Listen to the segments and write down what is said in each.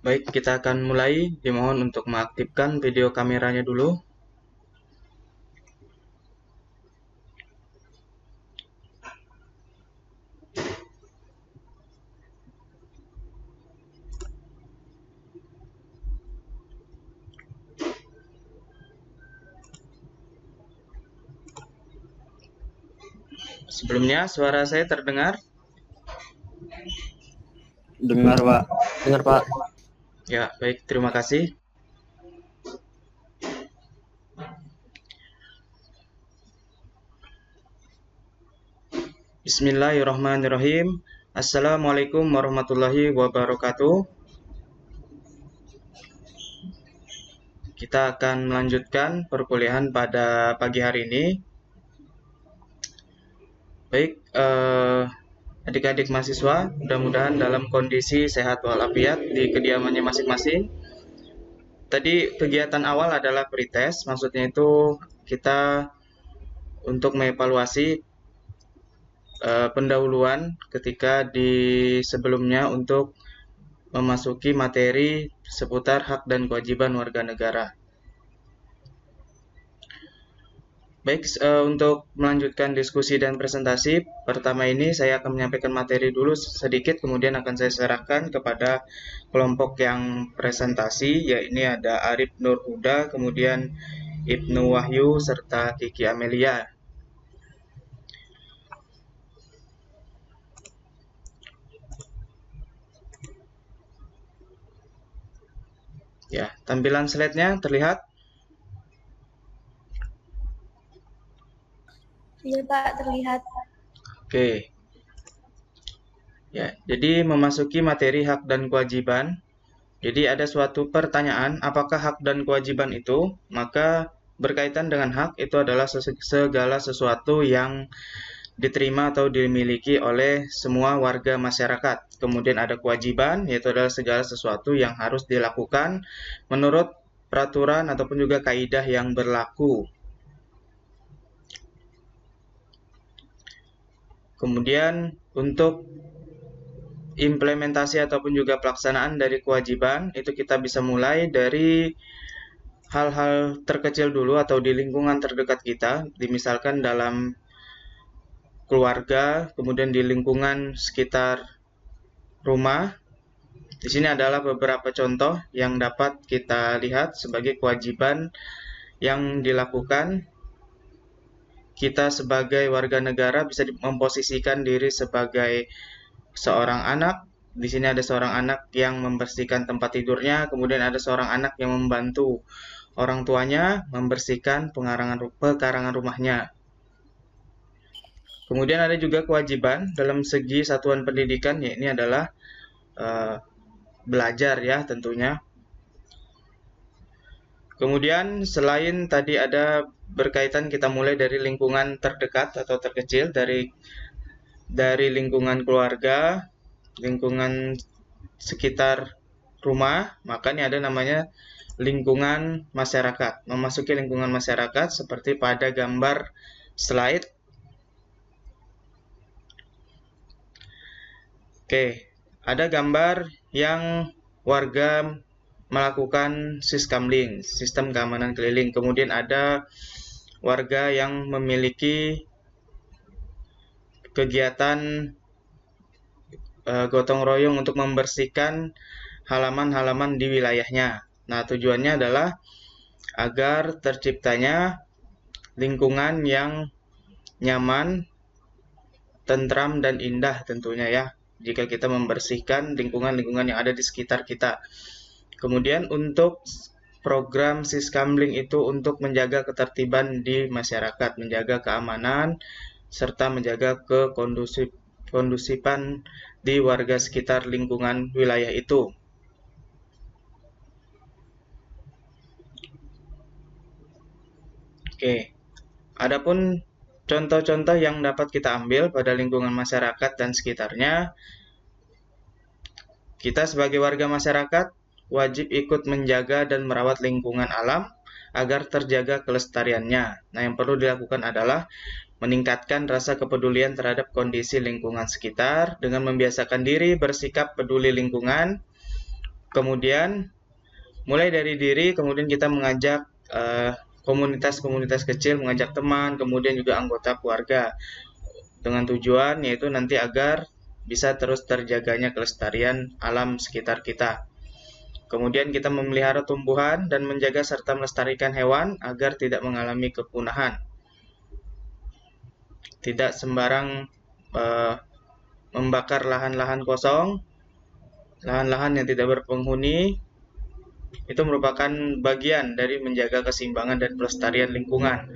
Baik, kita akan mulai. Dimohon untuk mengaktifkan video kameranya dulu. Sebelumnya, suara saya terdengar? Dengar, Pak. Dengar, Pak. Ya, baik. Terima kasih. Bismillahirrahmanirrahim. Assalamualaikum warahmatullahi wabarakatuh. Kita akan melanjutkan perkuliahan pada pagi hari ini. Baik, adik-adik mahasiswa, mudah-mudahan dalam kondisi sehat walafiat di kediamannya masing-masing. Tadi kegiatan awal adalah pretest, maksudnya itu kita untuk mengevaluasi pendahuluan ketika di sebelumnya untuk memasuki materi seputar hak dan kewajiban warga negara. Baik, untuk melanjutkan diskusi dan presentasi, pertama ini saya akan menyampaikan materi dulu sedikit, kemudian akan saya serahkan kepada kelompok yang presentasi, yaitu ada Arif Nur Huda, kemudian Ibnu Wahyu, serta Kiki Amelia. Ya, tampilan slide-nya terlihat? Iya, Pak, terlihat. Oke. Ya, jadi memasuki materi hak dan kewajiban. Jadi ada suatu pertanyaan, apakah hak dan kewajiban itu? Maka berkaitan dengan hak itu adalah segala sesuatu yang diterima atau dimiliki oleh semua warga masyarakat. Kemudian ada kewajiban, yaitu adalah segala sesuatu yang harus dilakukan menurut peraturan ataupun juga kaidah yang berlaku. Kemudian untuk implementasi ataupun juga pelaksanaan dari kewajiban, itu kita bisa mulai dari hal-hal terkecil dulu atau di lingkungan terdekat kita, misalkan dalam keluarga, kemudian di lingkungan sekitar rumah. Di sini adalah beberapa contoh yang dapat kita lihat sebagai kewajiban yang dilakukan. Kita sebagai warga negara bisa memposisikan diri sebagai seorang anak. Di sini ada seorang anak yang membersihkan tempat tidurnya, kemudian ada seorang anak yang membantu orang tuanya membersihkan pekarangan rumahnya. Kemudian ada juga kewajiban dalam segi satuan pendidikan, yaitu adalah belajar ya tentunya. Kemudian selain tadi ada berkaitan, kita mulai dari lingkungan terdekat atau terkecil, dari lingkungan keluarga, lingkungan sekitar rumah, maka ini ada namanya lingkungan masyarakat. Memasuki lingkungan masyarakat seperti pada gambar slide. Oke, ada gambar yang warga melakukan siskamling, sistem keamanan keliling. Kemudian ada warga yang memiliki kegiatan gotong royong untuk membersihkan halaman-halaman di wilayahnya. Nah, tujuannya adalah agar terciptanya lingkungan yang nyaman, tentram, dan indah tentunya ya, jika kita membersihkan lingkungan-lingkungan yang ada di sekitar kita. Kemudian untuk program Siskamling itu untuk menjaga ketertiban di masyarakat, menjaga keamanan, serta menjaga kondusifan di warga sekitar lingkungan wilayah itu. Oke, adapun contoh-contoh yang dapat kita ambil pada lingkungan masyarakat dan sekitarnya, kita sebagai warga masyarakat wajib ikut menjaga dan merawat lingkungan alam agar terjaga kelestariannya. Nah, yang perlu dilakukan adalah meningkatkan rasa kepedulian terhadap kondisi lingkungan sekitar dengan membiasakan diri bersikap peduli lingkungan, Kemudian mulai dari diri, kemudian kita mengajak komunitas-komunitas kecil, mengajak teman, kemudian juga anggota keluarga, dengan tujuan yaitu nanti agar bisa terus terjaganya kelestarian alam sekitar kita. Kemudian kita memelihara tumbuhan dan menjaga serta melestarikan hewan agar tidak mengalami kepunahan. Tidak sembarang membakar lahan-lahan kosong, lahan-lahan yang tidak berpenghuni. Itu merupakan bagian dari menjaga keseimbangan dan pelestarian lingkungan.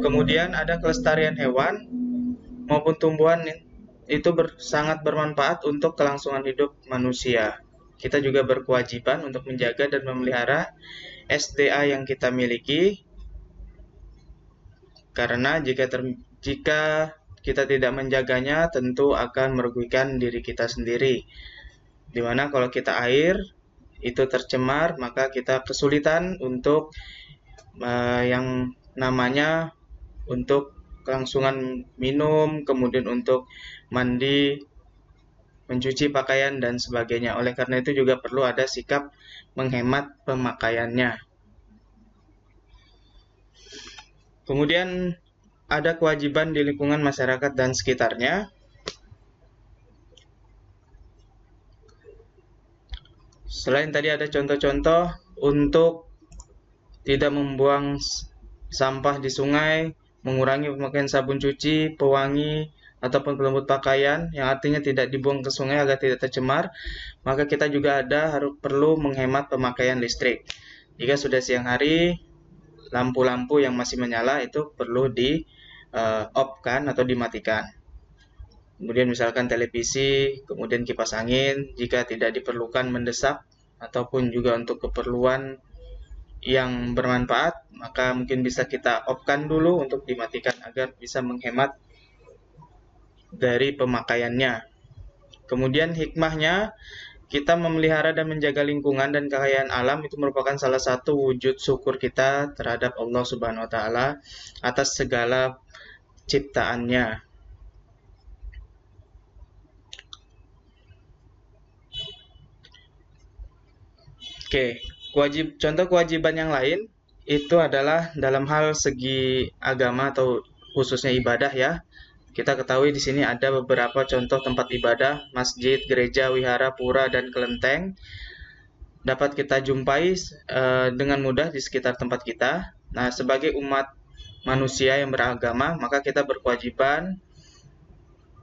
Kemudian ada kelestarian hewan maupun tumbuhan, itu sangat bermanfaat untuk kelangsungan hidup manusia. Kita juga berkewajiban untuk menjaga dan memelihara SDA yang kita miliki, karena jika kita tidak menjaganya tentu akan merugikan diri kita sendiri. Dimana kalau kita air itu tercemar, maka kita kesulitan untuk yang namanya untuk kelangsungan minum, kemudian untuk mandi, mencuci pakaian, dan sebagainya. Oleh karena itu juga perlu ada sikap menghemat pemakaiannya. Kemudian ada kewajiban di lingkungan masyarakat dan sekitarnya. Selain tadi ada contoh-contoh untuk tidak membuang sampah di sungai, mengurangi pemakaian sabun cuci, pewangi, ataupun pelembut pakaian, yang artinya tidak dibuang ke sungai agar tidak tercemar, maka kita juga perlu menghemat pemakaian listrik. Jika sudah siang hari, lampu-lampu yang masih menyala itu perlu di off-kan atau dimatikan. Kemudian misalkan televisi, kemudian kipas angin, jika tidak diperlukan mendesak ataupun juga untuk keperluan yang bermanfaat, maka mungkin bisa kita off-kan dulu untuk dimatikan agar bisa menghemat dari pemakaiannya. Kemudian hikmahnya, kita memelihara dan menjaga lingkungan dan kekayaan alam itu merupakan salah satu wujud syukur kita terhadap Allah Subhanahu wa taala atas segala ciptaannya. Oke, contoh kewajiban yang lain itu adalah dalam hal segi agama atau khususnya ibadah ya. Kita ketahui di sini ada beberapa contoh tempat ibadah, masjid, gereja, wihara, pura, dan kelenteng dapat kita jumpai dengan mudah di sekitar tempat kita. Nah, sebagai umat manusia yang beragama, maka kita berkewajiban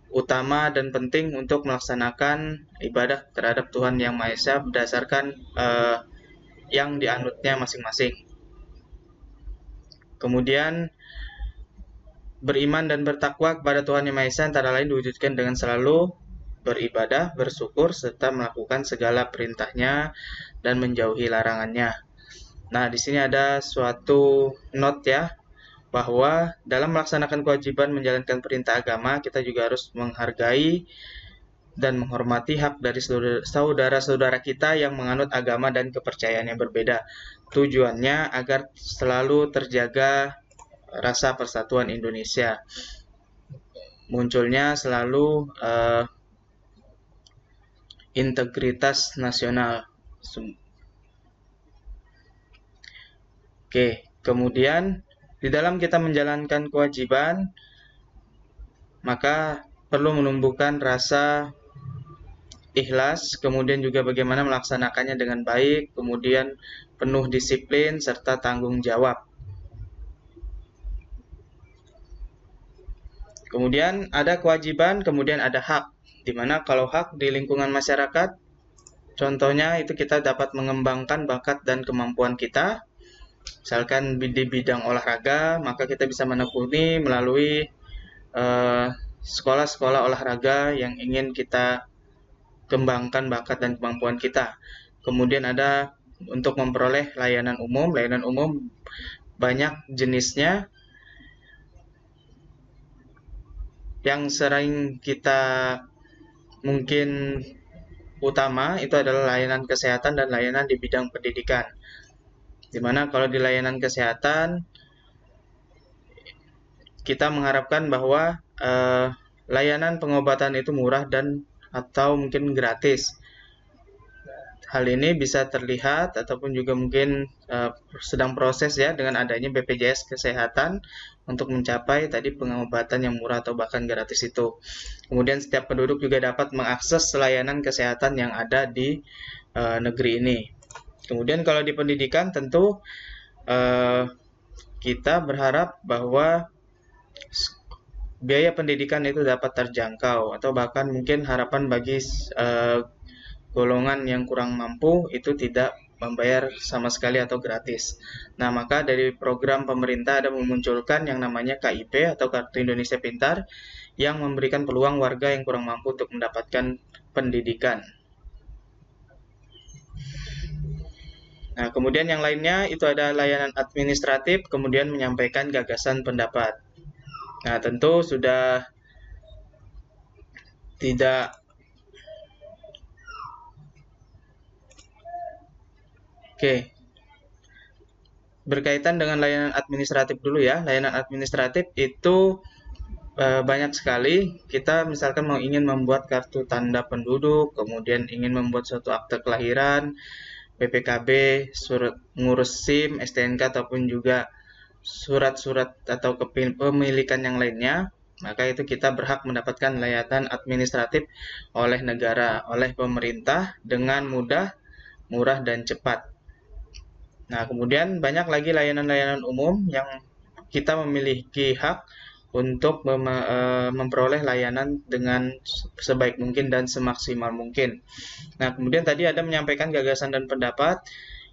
utama dan penting untuk melaksanakan ibadah terhadap Tuhan Yang Maha Esa berdasarkan yang dianutnya masing-masing. Kemudian beriman dan bertakwa kepada Tuhan Yang Maha Esa antara lain diwujudkan dengan selalu beribadah, bersyukur, serta melakukan segala perintahnya dan menjauhi larangannya. Nah, di sini ada suatu note ya, bahwa dalam melaksanakan kewajiban menjalankan perintah agama, kita juga harus menghargai dan menghormati hak dari saudara-saudara kita yang menganut agama dan kepercayaan yang berbeda. Tujuannya agar selalu terjaga rasa persatuan Indonesia. Munculnya selalu integritas nasional. Oke, kemudian di dalam kita menjalankan kewajiban, maka perlu menumbuhkan rasa ikhlas, kemudian juga bagaimana melaksanakannya dengan baik, kemudian penuh disiplin, serta tanggung jawab. Kemudian ada kewajiban, kemudian ada hak. Dimana kalau hak di lingkungan masyarakat, contohnya itu kita dapat mengembangkan bakat dan kemampuan kita. Misalkan di bidang olahraga, maka kita bisa menekuni melalui sekolah-sekolah olahraga yang ingin kita kembangkan bakat dan kemampuan kita. Kemudian ada untuk memperoleh layanan umum. Layanan umum banyak jenisnya. Yang sering kita mungkin utama itu adalah layanan kesehatan dan layanan di bidang pendidikan. Dimana kalau di layanan kesehatan kita mengharapkan bahwa layanan pengobatan itu murah dan atau mungkin gratis. hal ini bisa terlihat ataupun juga mungkin sedang proses ya dengan adanya BPJS Kesehatan untuk mencapai tadi pengobatan yang murah atau bahkan gratis itu. Kemudian setiap penduduk juga dapat mengakses layanan kesehatan yang ada di negeri ini. Kemudian kalau di pendidikan tentu kita berharap bahwa biaya pendidikan itu dapat terjangkau atau bahkan mungkin harapan bagi golongan yang kurang mampu itu tidak membayar sama sekali atau gratis. Nah, maka dari program pemerintah ada memunculkan yang namanya KIP atau Kartu Indonesia Pintar yang memberikan peluang warga yang kurang mampu untuk mendapatkan pendidikan. Nah, kemudian yang lainnya itu ada layanan administratif, kemudian menyampaikan gagasan pendapat. Nah, tentu sudah tidak berkaitan dengan layanan administratif dulu ya. Layanan administratif itu banyak sekali. Kita misalkan ingin membuat kartu tanda penduduk, kemudian ingin membuat suatu akte kelahiran, PPKB, surat ngurus SIM, STNK ataupun juga surat-surat atau kepemilikan yang lainnya, maka itu kita berhak mendapatkan layanan administratif oleh negara, oleh pemerintah dengan mudah, murah dan cepat. Nah, kemudian banyak lagi layanan-layanan umum yang kita memiliki hak untuk memperoleh layanan dengan sebaik mungkin dan semaksimal mungkin. Nah, kemudian tadi ada menyampaikan gagasan dan pendapat.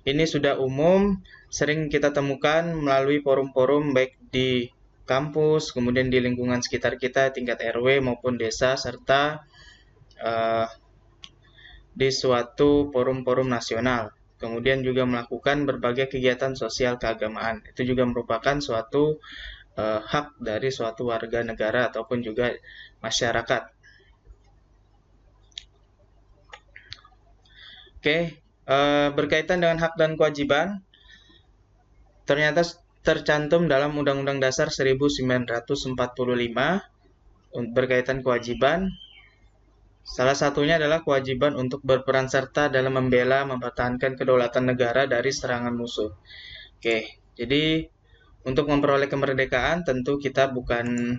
Ini sudah umum, sering kita temukan melalui forum-forum baik di kampus, kemudian di lingkungan sekitar kita, tingkat RW maupun desa, serta di suatu forum-forum nasional. Kemudian juga melakukan berbagai kegiatan sosial keagamaan. Itu juga merupakan suatu hak dari suatu warga negara ataupun juga masyarakat. Berkaitan dengan hak dan kewajiban, ternyata tercantum dalam Undang-Undang Dasar 1945 berkaitan kewajiban. Salah satunya adalah kewajiban untuk berperan serta dalam membela, mempertahankan kedaulatan negara dari serangan musuh. Jadi untuk memperoleh kemerdekaan tentu kita bukan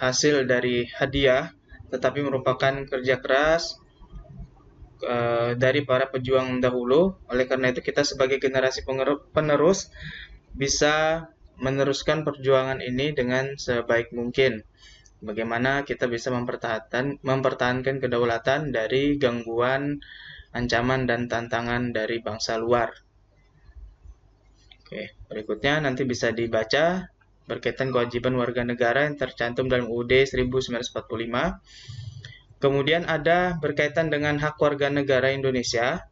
hasil dari hadiah, tetapi merupakan kerja keras dari para pejuang dahulu. Oleh karena itu kita sebagai generasi penerus bisa meneruskan perjuangan ini dengan sebaik mungkin. Bagaimana kita bisa mempertahankan kedaulatan dari gangguan, ancaman, dan tantangan dari bangsa luar. Berikutnya nanti bisa dibaca berkaitan kewajiban warga negara yang tercantum dalam UUD 1945. Kemudian ada berkaitan dengan hak warga negara Indonesia.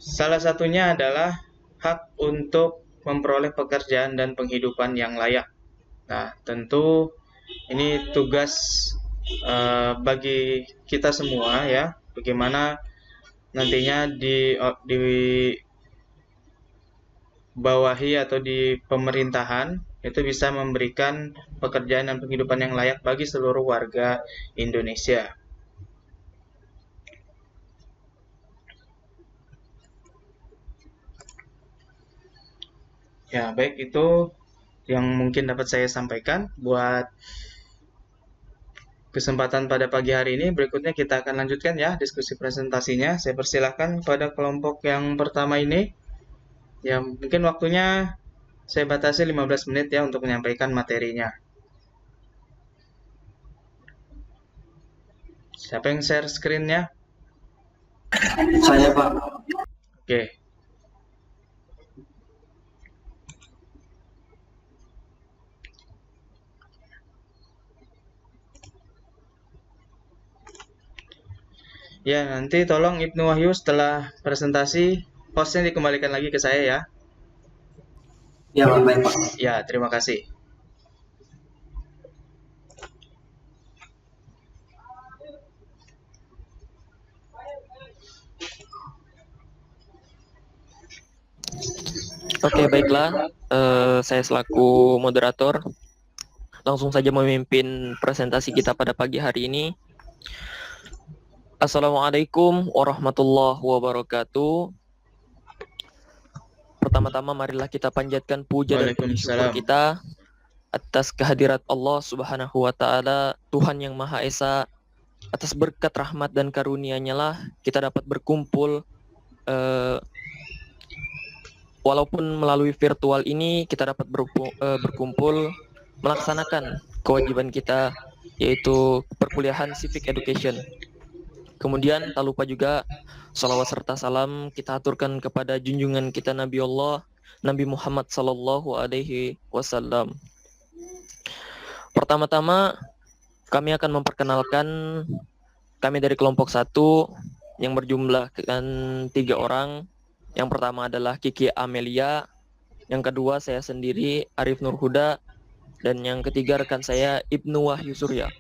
Salah satunya adalah hak untuk memperoleh pekerjaan dan penghidupan yang layak. Nah, tentu ini tugas bagi kita semua ya, bagaimana nantinya dibawahi atau di pemerintahan itu bisa memberikan pekerjaan dan penghidupan yang layak bagi seluruh warga Indonesia. Ya, baik, itu yang mungkin dapat saya sampaikan buat kesempatan pada pagi hari ini. Berikutnya kita akan lanjutkan ya diskusi presentasinya. Saya persilahkan pada kelompok yang pertama ini. Ya, mungkin waktunya saya batasi 15 menit ya untuk menyampaikan materinya. Siapa yang share screen-nya? Saya, Pak. Oke. Ya, nanti tolong Ibnu Wahyu setelah presentasi, hostnya dikembalikan lagi ke saya ya. Ya, baik, Pak. Ya, terima kasih. Oke, baiklah. Saya selaku moderator langsung saja memimpin presentasi kita pada pagi hari ini. Assalamualaikum warahmatullahi wabarakatuh. Pertama-tama marilah kita panjatkan puja dan puji syukur Waalaikumsalam. kita atas kehadirat Allah Subhanahu wa taala, Tuhan yang Maha Esa. Atas berkat rahmat dan karunia-Nya lah kita dapat berkumpul, walaupun melalui virtual ini kita dapat berkumpul melaksanakan kewajiban kita, yaitu perkuliahan Civic Education. Kemudian tak lupa juga salawat serta salam kita aturkan kepada junjungan kita Nabi Allah, Nabi Muhammad sallallahu alaihi wasallam. Pertama-tama kami akan memperkenalkan kami dari kelompok 1 yang berjumlahkan 3 orang. Yang pertama adalah Kiki Amelia, yang kedua saya sendiri Arif Nur Huda, dan yang ketiga rekan saya Ibnu Wahyu Surya.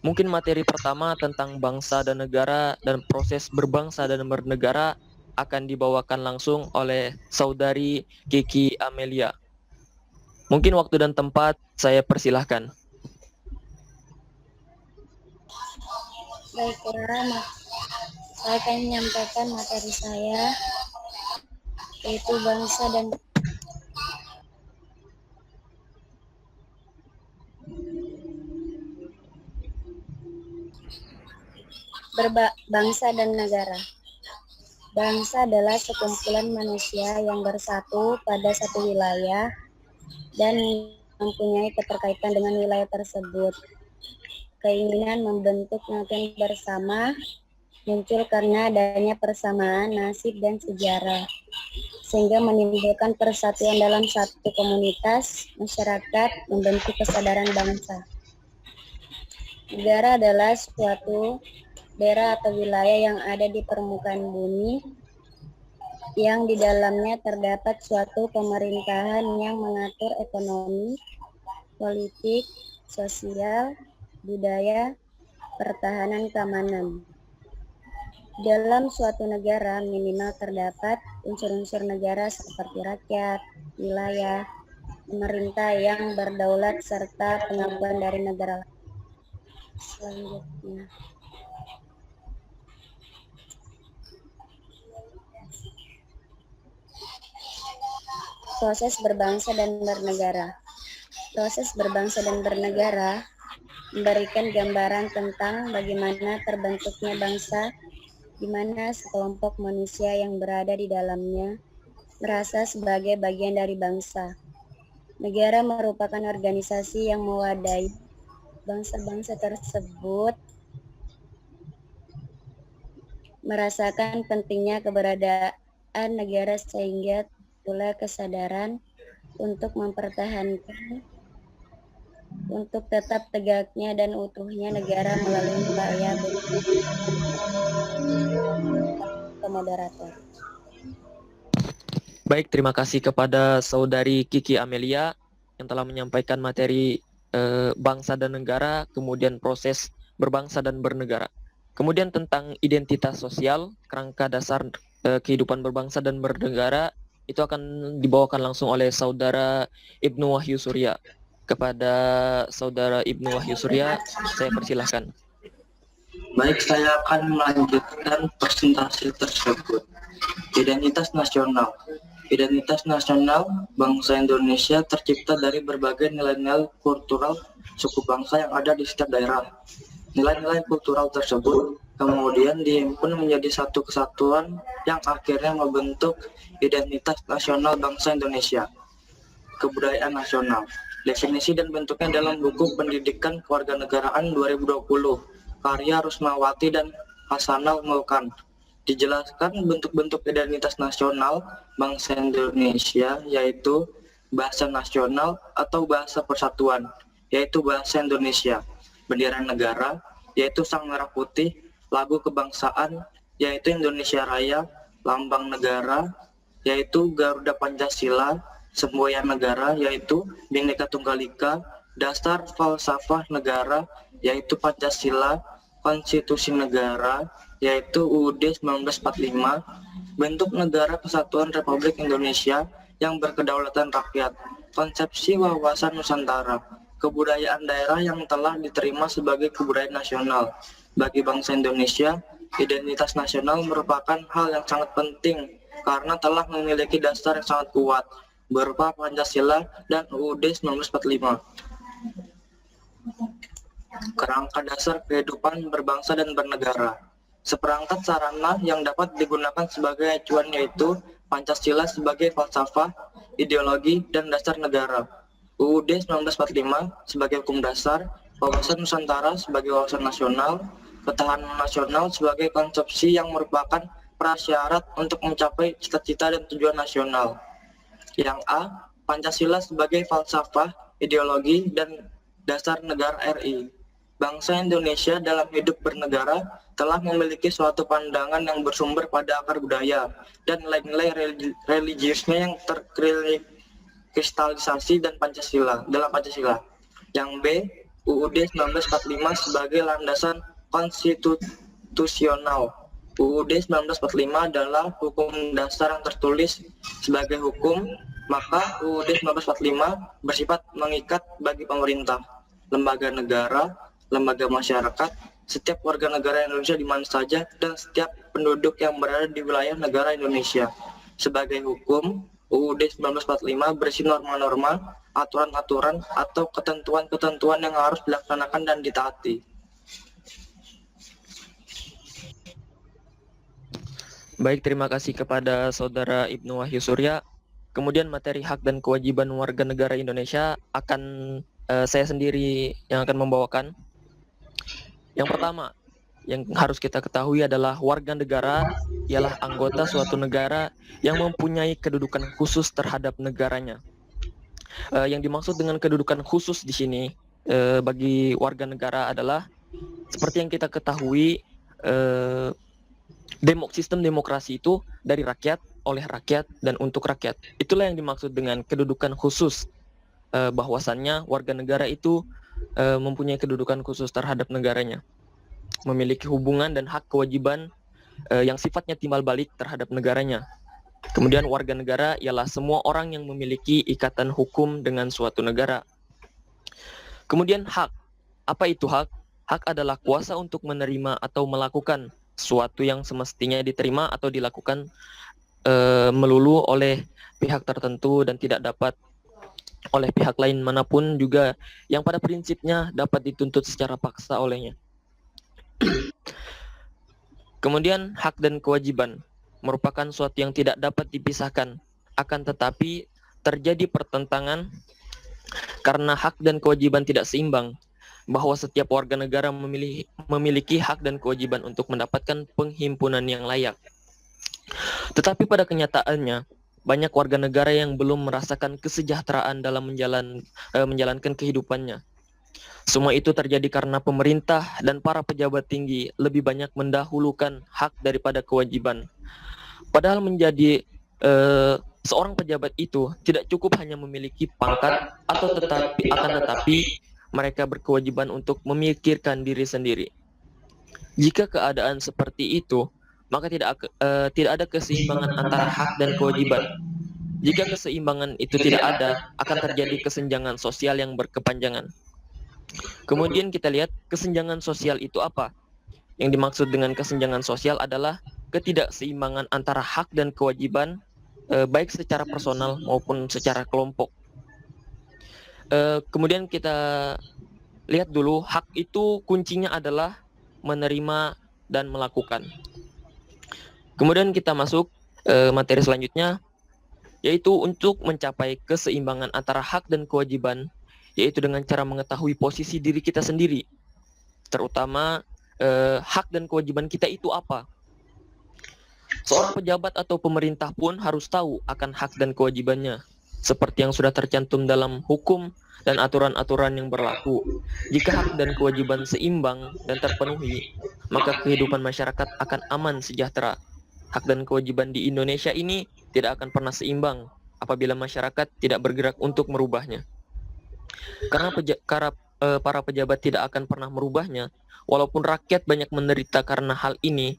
Mungkin materi pertama tentang bangsa dan negara dan proses berbangsa dan bernegara akan dibawakan langsung oleh saudari Kiki Amelia. Mungkin waktu dan tempat saya persilahkan. Baiklah, saya akan menyampaikan materi saya, yaitu bangsa dan bangsa dan negara. Bangsa adalah sekumpulan manusia yang bersatu pada satu wilayah dan mempunyai keterkaitan dengan wilayah tersebut. Keinginan membentuk nasional bersama muncul karena adanya persamaan nasib dan sejarah, sehingga menimbulkan persatuan dalam satu komunitas masyarakat, membentuk kesadaran bangsa. Negara adalah suatu daerah atau wilayah yang ada di permukaan bumi yang di dalamnya terdapat suatu pemerintahan yang mengatur ekonomi, politik, sosial, budaya, pertahanan, keamanan. Dalam suatu negara minimal terdapat unsur-unsur negara seperti rakyat, wilayah, pemerintah yang berdaulat serta pengakuan dari negara lain. Selanjutnya, proses berbangsa dan bernegara. Proses berbangsa dan bernegara memberikan gambaran tentang bagaimana terbentuknya bangsa, di mana sekelompok manusia yang berada di dalamnya merasa sebagai bagian dari bangsa. Negara merupakan organisasi yang mewadahi bangsa-bangsa tersebut, merasakan pentingnya keberadaan negara sehingga pula kesadaran untuk mempertahankan, untuk tetap tegaknya dan utuhnya negara melalui upaya ke moderator. Baik, terima kasih kepada saudari Kiki Amelia yang telah menyampaikan materi bangsa dan negara, kemudian proses berbangsa dan bernegara. Kemudian tentang identitas sosial, kerangka dasar kehidupan berbangsa dan bernegara, itu akan dibawakan langsung oleh saudara Ibnu Wahyu Surya. Kepada saudara Ibnu Wahyu Surya, saya persilahkan. Baik, saya akan melanjutkan presentasi tersebut. Identitas nasional. Identitas nasional bangsa Indonesia tercipta dari berbagai nilai-nilai kultural suku bangsa yang ada di setiap daerah. Nilai-nilai kultural tersebut kemudian dihimpun menjadi satu kesatuan yang akhirnya membentuk identitas nasional bangsa Indonesia. Kebudayaan nasional. Definisi dan bentuknya dalam buku Pendidikan Kewarganegaraan 2020, karya Rusmawati dan Hasanal Mulkan. Dijelaskan bentuk-bentuk identitas nasional bangsa Indonesia, yaitu bahasa nasional atau bahasa persatuan, yaitu bahasa Indonesia. Bendera negara, yaitu Sang Merah Putih. Lagu kebangsaan, yaitu Indonesia Raya. Lambang negara, yaitu Garuda Pancasila. Semboyan negara, yaitu Bhinneka Tunggal Ika. Dasar falsafah negara, yaitu Pancasila. Konstitusi negara, yaitu UUD 1945. Bentuk negara Kesatuan Republik Indonesia yang berkedaulatan rakyat. Konsepsi wawasan Nusantara. kebudayaan daerah yang telah diterima sebagai kebudayaan nasional. Bagi bangsa Indonesia, identitas nasional merupakan hal yang sangat penting karena telah memiliki dasar yang sangat kuat berupa Pancasila dan UUD 1945. Kerangka dasar kehidupan berbangsa dan bernegara. Seperangkat sarana yang dapat digunakan sebagai acuan yaitu Pancasila sebagai falsafah, ideologi, dan dasar negara. UUD 1945 sebagai hukum dasar, wawasan Nusantara sebagai wawasan nasional, ketahanan nasional sebagai konsepsi yang merupakan prasyarat untuk mencapai cita-cita dan tujuan nasional. Yang A, Pancasila sebagai falsafah, ideologi, dan dasar negara RI. Bangsa Indonesia dalam hidup bernegara telah memiliki suatu pandangan yang bersumber pada akar budaya dan nilai-nilai religiusnya yang terkristalisasi dalam Pancasila. Yang B, UUD 1945 sebagai landasan konstitusional. UUD 1945 adalah hukum dasar yang tertulis sebagai hukum, maka UUD 1945 bersifat mengikat bagi pemerintah, lembaga negara, lembaga masyarakat, setiap warga negara Indonesia di mana saja, dan setiap penduduk yang berada di wilayah negara Indonesia. Sebagai hukum, UUD 1945 berisi norma-norma, aturan-aturan, atau ketentuan-ketentuan yang harus dilaksanakan dan ditaati. Baik, terima kasih kepada Saudara Ibnu Wahyu Surya. Kemudian materi hak dan kewajiban warga negara Indonesia akan saya sendiri yang akan membawakan. Yang pertama, yang harus kita ketahui adalah warga negara ialah anggota suatu negara yang mempunyai kedudukan khusus terhadap negaranya. Yang dimaksud dengan kedudukan khusus di sini bagi warga negara adalah seperti yang kita ketahui, sistem demokrasi itu dari rakyat, oleh rakyat, dan untuk rakyat. Itulah yang dimaksud dengan kedudukan khusus, bahwasannya warga negara itu mempunyai kedudukan khusus terhadap negaranya, memiliki hubungan dan hak kewajiban yang sifatnya timbal balik terhadap negaranya. Kemudian warga negara ialah semua orang yang memiliki ikatan hukum dengan suatu negara. Kemudian hak. Apa itu hak? Hak adalah kuasa untuk menerima atau melakukan sesuatu yang semestinya diterima atau dilakukan melulu oleh pihak tertentu dan tidak dapat oleh pihak lain manapun juga yang pada prinsipnya dapat dituntut secara paksa olehnya. Kemudian hak dan kewajiban merupakan suatu yang tidak dapat dipisahkan, akan tetapi terjadi pertentangan karena hak dan kewajiban tidak seimbang, bahwa setiap warga negara memiliki hak dan kewajiban untuk mendapatkan penghimpunan yang layak. Tetapi pada kenyataannya, banyak warga negara yang belum merasakan kesejahteraan dalam menjalankan kehidupannya. Semua itu terjadi karena pemerintah dan para pejabat tinggi lebih banyak mendahulukan hak daripada kewajiban. Padahal menjadi seorang pejabat itu tidak cukup hanya memiliki pangkat tetapi mereka berkewajiban untuk memikirkan diri sendiri. Jika keadaan seperti itu, maka tidak ada keseimbangan antara hak dan kewajiban. Jika keseimbangan itu tidak ada, akan terjadi kesenjangan sosial yang berkepanjangan. Kemudian kita lihat kesenjangan sosial itu apa? Yang dimaksud dengan kesenjangan sosial adalah ketidakseimbangan antara hak dan kewajiban, baik secara personal maupun secara kelompok. Kemudian kita lihat dulu, hak itu kuncinya adalah menerima dan melakukan. Kemudian kita masuk materi selanjutnya, yaitu untuk mencapai keseimbangan antara hak dan kewajiban, yaitu dengan cara mengetahui posisi diri kita sendiri, terutama hak dan kewajiban kita itu apa. Seorang pejabat atau pemerintah pun harus tahu akan hak dan kewajibannya, seperti yang sudah tercantum dalam hukum dan aturan-aturan yang berlaku. Jika hak dan kewajiban seimbang dan terpenuhi, maka kehidupan masyarakat akan aman sejahtera. Hak dan kewajiban di Indonesia ini tidak akan pernah seimbang apabila masyarakat tidak bergerak untuk merubahnya. Karena para pejabat tidak akan pernah merubahnya, walaupun rakyat banyak menderita karena hal ini,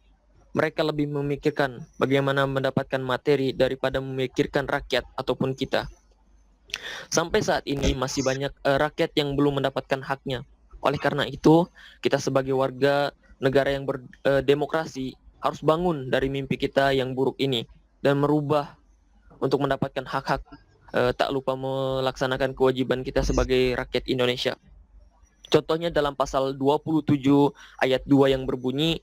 mereka lebih memikirkan bagaimana mendapatkan materi daripada memikirkan rakyat ataupun kita. Sampai saat ini masih banyak rakyat yang belum mendapatkan haknya. Oleh karena itu, kita sebagai warga negara yang berdemokrasi harus bangun dari mimpi kita yang buruk ini dan merubah untuk mendapatkan hak-hak, tak lupa melaksanakan kewajiban kita sebagai rakyat Indonesia. Contohnya dalam pasal 27 ayat 2 yang berbunyi,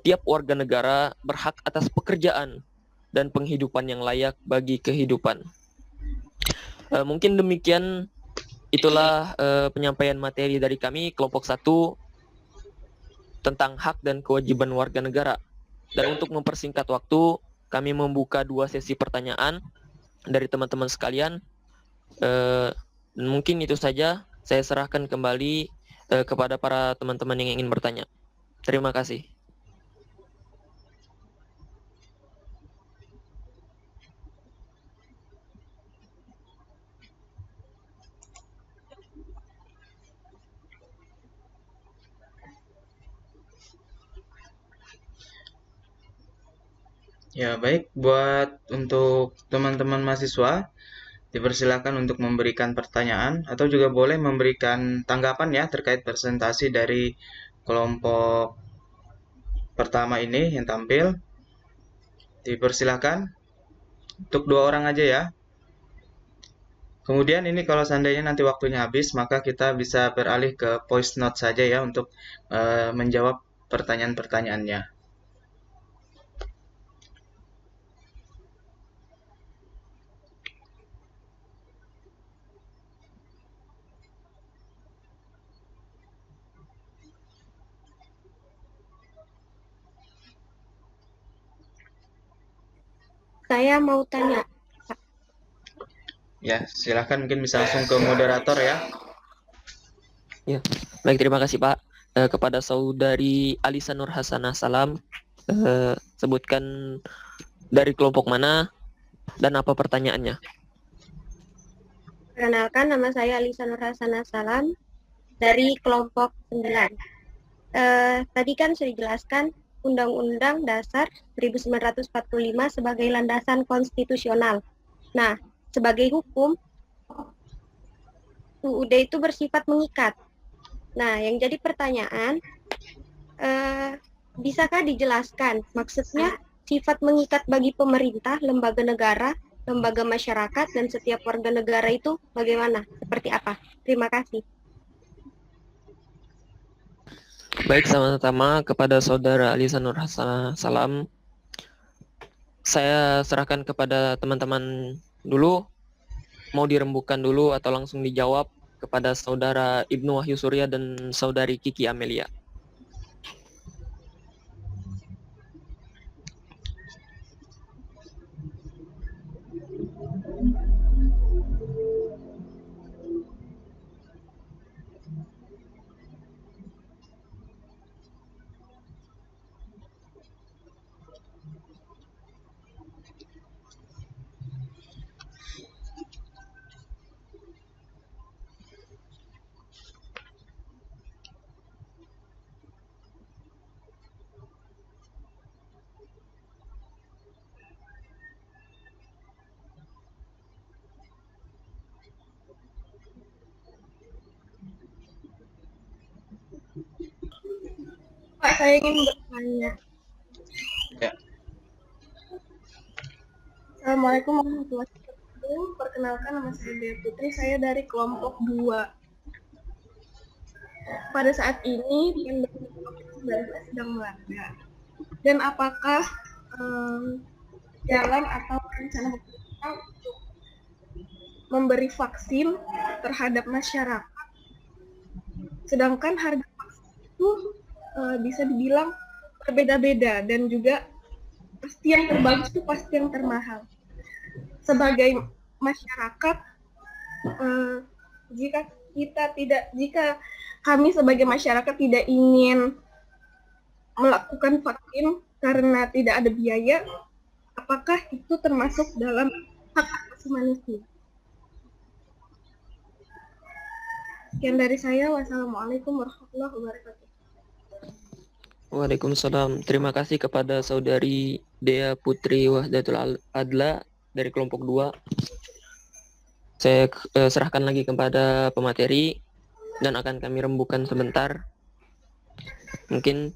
tiap warga negara berhak atas pekerjaan dan penghidupan yang layak bagi kehidupan. Mungkin demikian, itulah penyampaian materi dari kami kelompok 1 tentang hak dan kewajiban warga negara. Dan untuk mempersingkat waktu, kami membuka 2 sesi pertanyaan dari teman-teman sekalian. Mungkin itu saja. Saya serahkan kembali kepada para teman-teman yang ingin bertanya. Terima kasih. Ya, baik. Buat untuk teman-teman mahasiswa, dipersilakan untuk memberikan pertanyaan atau juga boleh memberikan tanggapan ya terkait presentasi dari kelompok pertama ini yang tampil. Dipersilakan untuk 2 orang aja ya. Kemudian ini kalau seandainya nanti waktunya habis, maka kita bisa beralih ke voice note saja ya untuk menjawab pertanyaan-pertanyaannya. Saya mau tanya. Ya, silahkan mungkin bisa langsung ke moderator ya. Ya, baik, terima kasih Pak. Kepada saudari Alisa Nur Hasanah Salam, sebutkan dari kelompok mana dan apa pertanyaannya. Perkenalkan, nama saya Alisa Nur Hasanah Salam dari kelompok 9. Tadi kan sudah dijelaskan Undang-Undang Dasar 1945 sebagai landasan konstitusional. Nah, sebagai hukum, UUD itu bersifat mengikat. Nah, yang jadi pertanyaan, bisakah dijelaskan maksudnya sifat mengikat bagi pemerintah, lembaga negara, lembaga masyarakat, dan setiap warga negara itu bagaimana? Seperti apa? Terima kasih. Baik, sama-sama kepada saudara Alisa Nur Hasanah Salam. Saya serahkan kepada teman-teman dulu. Mau dirembukan dulu atau langsung dijawab kepada saudara Ibnu Wahyu Surya dan saudari Kiki Amelia. Pak, saya ingin bertanya. Ya. Assalamualaikum warahmatullahi wabarakatuh. Perkenalkan, nama saya Dea Putri, saya dari kelompok 2. Pada saat ini pandemi COVID-19 sedang melanda. Dan apakah jalan atau rencana pemerintah untuk memberi vaksin terhadap masyarakat? Sedangkan harga vaksin itu bisa dibilang berbeda-beda dan juga pasti yang terbagus itu pasti yang termahal. Sebagai masyarakat, jika kami sebagai masyarakat tidak ingin melakukan vaksin karena tidak ada biaya, apakah itu termasuk dalam hak asasi manusia? Sekian dari saya. Wassalamualaikum warahmatullahi wabarakatuh. Waalaikumsalam. Terima kasih kepada saudari Dea Putri Wahdatul Adla dari kelompok 2. Saya serahkan lagi kepada pemateri dan akan kami rembukan sebentar. Mungkin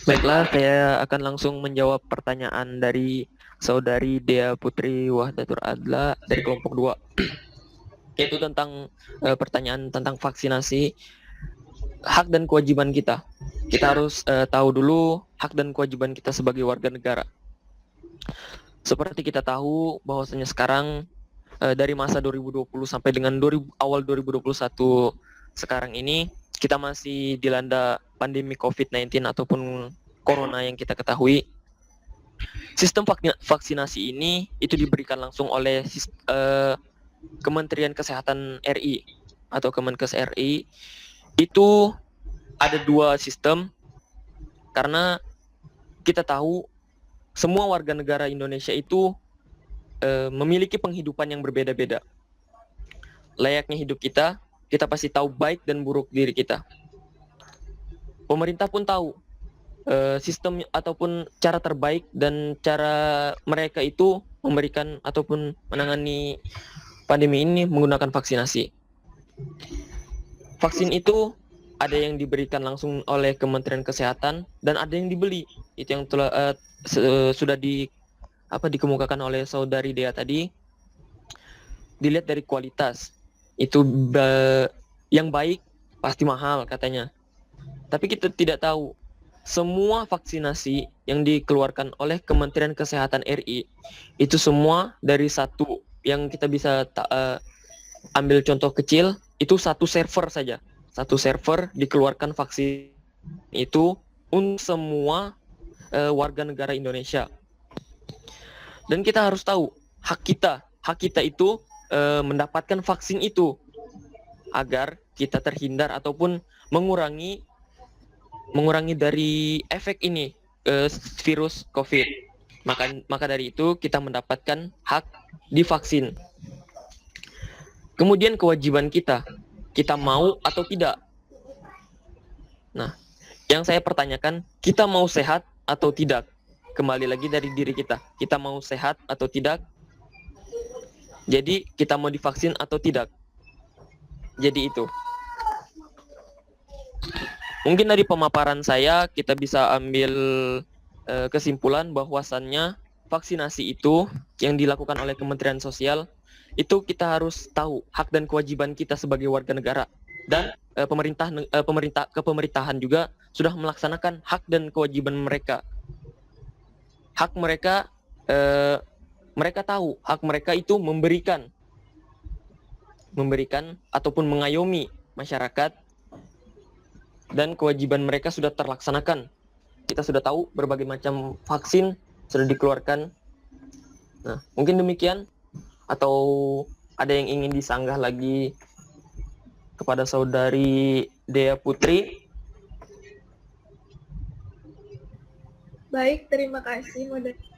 baiklah, saya akan langsung menjawab pertanyaan dari saudari Dea Putri Wahdatur Adla dari kelompok 2. Yaitu tentang pertanyaan tentang vaksinasi, hak dan kewajiban kita. Kita harus tahu dulu hak dan kewajiban kita sebagai warga negara. Seperti kita tahu bahwasanya sekarang dari masa 2020 sampai dengan awal 2021 sekarang ini, kita masih dilanda pandemi COVID-19 ataupun corona yang kita ketahui. Sistem vaksinasi ini itu diberikan langsung oleh Kementerian Kesehatan RI atau Kemenkes RI. Itu ada 2 sistem, karena kita tahu semua warga negara Indonesia itu memiliki penghidupan yang berbeda-beda. Layaknya hidup kita pasti tahu baik dan buruk diri kita. Pemerintah pun tahu sistem ataupun cara terbaik dan cara mereka itu memberikan ataupun menangani pandemi ini menggunakan vaksinasi. Vaksin itu ada yang diberikan langsung oleh Kementerian Kesehatan dan ada yang dibeli. Itu yang sudah dikemukakan oleh saudari Dea tadi. Dilihat dari kualitas. Itu yang baik pasti mahal katanya. Tapi kita tidak tahu semua vaksinasi yang dikeluarkan oleh Kementerian Kesehatan RI itu semua dari satu, yang kita bisa ambil contoh kecil, itu satu server saja. Satu server dikeluarkan vaksin itu untuk semua warga negara Indonesia. Dan kita harus tahu hak kita itu mendapatkan vaksin itu agar kita terhindar ataupun mengurangi dari efek ini virus COVID. Maka dari itu kita mendapatkan hak divaksin. Kemudian kewajiban kita mau atau tidak. Nah, yang saya pertanyakan, kita mau sehat atau tidak? Kembali lagi dari diri kita. Kita mau sehat atau tidak? Jadi kita mau divaksin atau tidak? Jadi itu. Mungkin dari pemaparan saya kita bisa ambil kesimpulan bahwasannya vaksinasi itu yang dilakukan oleh Kementerian Sosial itu kita harus tahu hak dan kewajiban kita sebagai warga negara, dan kepemerintahan juga sudah melaksanakan hak dan kewajiban mereka. Hak mereka mereka tahu hak mereka itu memberikan ataupun mengayomi masyarakat, dan kewajiban mereka sudah terlaksanakan. Kita sudah tahu berbagai macam vaksin sudah dikeluarkan. Nah, mungkin demikian, atau ada yang ingin disanggah lagi kepada saudari Dea Putri? Baik, terima kasih moderator.